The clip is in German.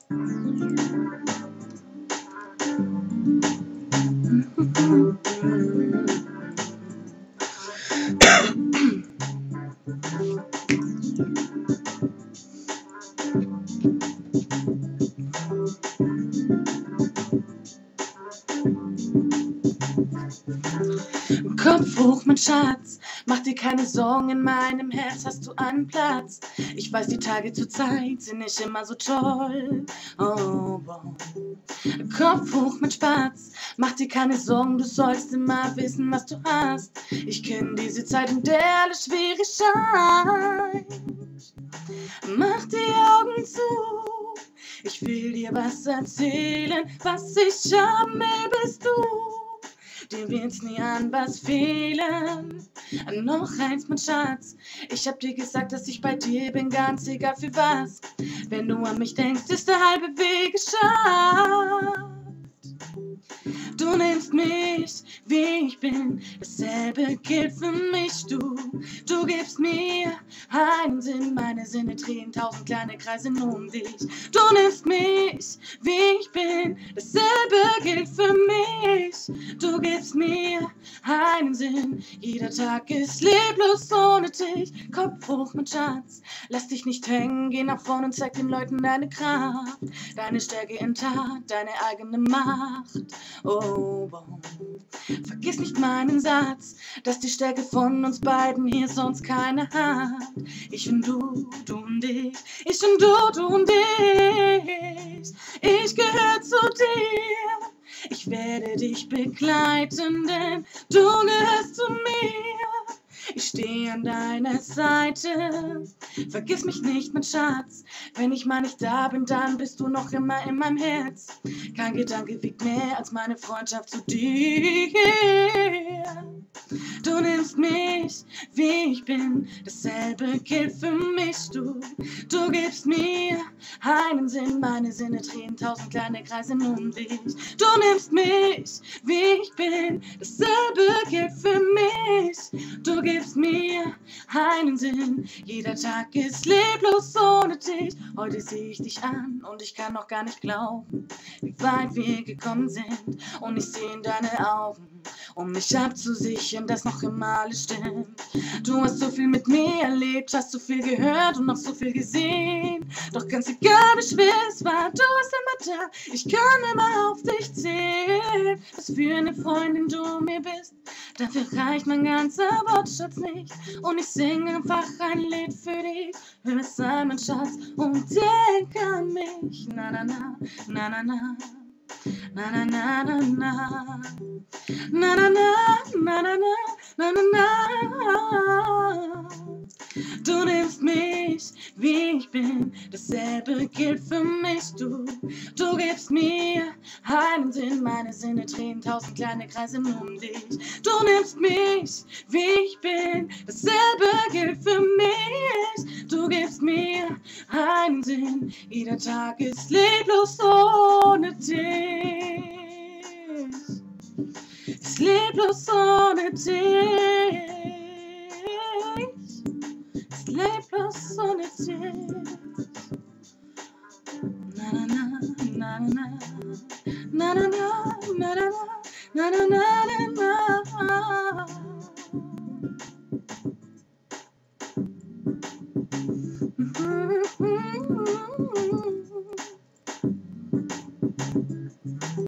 Kopf hoch, mein Schatz, mach dir keine Sorgen, in meinem Herz hast du einen Platz. Ich weiß, die Tage zur Zeit sind nicht immer so toll. Oh, wow. Kopf hoch, mein Spatz, mach dir keine Sorgen, du sollst immer wissen, was du hast. Ich kenn diese Zeit, in der alles schwierig scheint. Mach die Augen zu, ich will dir was erzählen, was ich haben will, bist du. Dir wird's nie an was fehlen. Noch eins, mein Schatz, ich hab dir gesagt, dass ich bei dir bin, ganz egal für was. Wenn du an mich denkst, ist der halbe Weg geschafft. Du nimmst mich, wie ich bin, dasselbe gilt für mich, du. Du gibst mir einen Sinn, meine Sinne drehen 1000 kleine Kreise nur um dich. Du nimmst mich, wie ich bin, dasselbe gilt für mich. Du gibst mir einen Sinn, jeder Tag ist leblos ohne dich. Kopf hoch, mein Schatz, lass dich nicht hängen, geh nach vorn und zeig den Leuten deine Kraft, deine Stärke in Tat, deine eigene Macht. Oh, wow. Vergiss nicht meinen Satz, dass die Stärke von uns beiden hier sonst keine hat. Ich und du, du und ich, ich und du, du und ich. Ich gehöre zu dir, ich werde dich begleiten, denn du gehörst zu mir. Ich stehe an deiner Seite. Vergiss mich nicht, mein Schatz. Wenn ich mal nicht da bin, dann bist du noch immer in meinem Herz. Kein Gedanke wiegt mehr als meine Freundschaft zu dir. Du nimmst mich, wie ich bin, dasselbe gilt für mich, du. Du gibst mir einen Sinn, meine Sinne drehen 1000 kleine Kreise nur um dich. Du nimmst mich, wie ich bin, dasselbe gilt für mich. Du gibst mir einen Sinn, jeder Tag ist leblos ohne dich. Heute sehe ich dich an und ich kann noch gar nicht glauben, wie weit wir gekommen sind. Und ich sehe in deine Augen, um mich abzusichern, dass noch immer alles stimmt. Du hast so viel mit mir erlebt, hast so viel gehört und noch so viel gesehen. Doch ganz egal, wie schwer es war, du bist immer da. Ich kann immer auf dich zählen. Was für eine Freundin du mir bist, dafür reicht mein ganzer Wortschatz nicht. Und ich singe einfach ein Lied für dich. Hör es an, mein Schatz, und denk an mich. Na na na, na na na. Na na na na na. Na na na, na na na, na na na. Du nimmst mich, wie ich bin, dasselbe gilt für mich, du. Du gibst mir einen Sinn, meine Sinne drehen 1000 kleine Kreise nur um dich. Du nimmst mich, wie ich bin, dasselbe gilt für mich. Du gibst mir einen Sinn, jeder Tag ist leblos ohne dich. Ist leblos ohne dich. Ist leblos ohne dich. Na na na na na na na na na na na na na na.